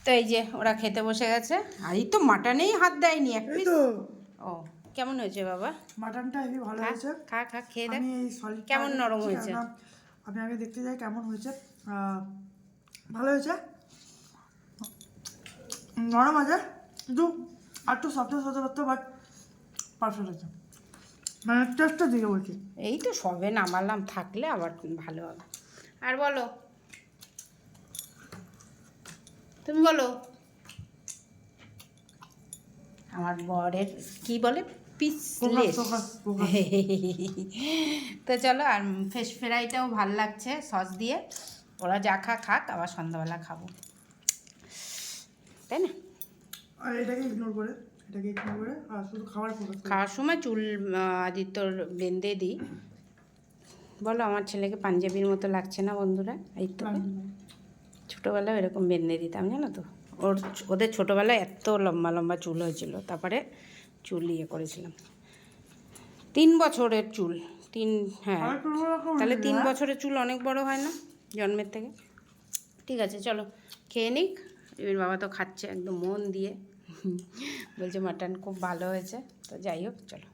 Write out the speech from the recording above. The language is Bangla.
তো এই যে ওরা খেতে বসে গেছে, আর এই তো মাটনেই হাত দেয়নি এক পিস। ও কেমন হয়েছে বাবা? মাটনটা হেবি ভালো হয়েছে। খা খা খেয়ে দেখ আমি এই সলিড কেমন নরম হয়েছে। আমি আগে দেখতে যাই কেমন হয়েছে। ভালো হয়েছে, নরম আছে, কিন্তু আর একটু সফট হতে পারতো, বাট পারফেক্ট আছে, মানে টেস্টের দিকে বলছি। এই তো সবে নামালাম, থাকলে আবার ভালো হবে। আর বলো, তুমি বলো। আমার বরের কি বলে পিসলেস। তো চলো, আর ফিশ ফ্রাইটাও ভাল লাগছে সস দিয়ে। ওরা যা খাক, আবার সন্ধ্যাবেলা খাবো, তাই না? আর এটাকে ইগনোর করে আর শুধু খাওয়ার সময় চুল আদিত্যর বেঁধে দিই। বলো, আমার ছেলেকে পাঞ্জাবির মতো লাগছে না বন্ধুরা? এই তো ছোটোবেলায় এরকম বেঁধে দিতাম, জানো তো। ওদের ছোটোবেলায় এত লম্বা লম্বা চুল হয়েছিল, তারপরে চুল ইয়ে করেছিলাম। 3 বছরের চুল, হ্যাঁ, তাহলে 3 বছরের চুল অনেক বড় হয় না জন্মের থেকে? ঠিক আছে, চলো খেয়ে নিক। এবার বাবা তো খাচ্ছে একদম মন দিয়ে, বলছে মাটন খুব ভালো হয়েছে। তো যাই হোক, চলো।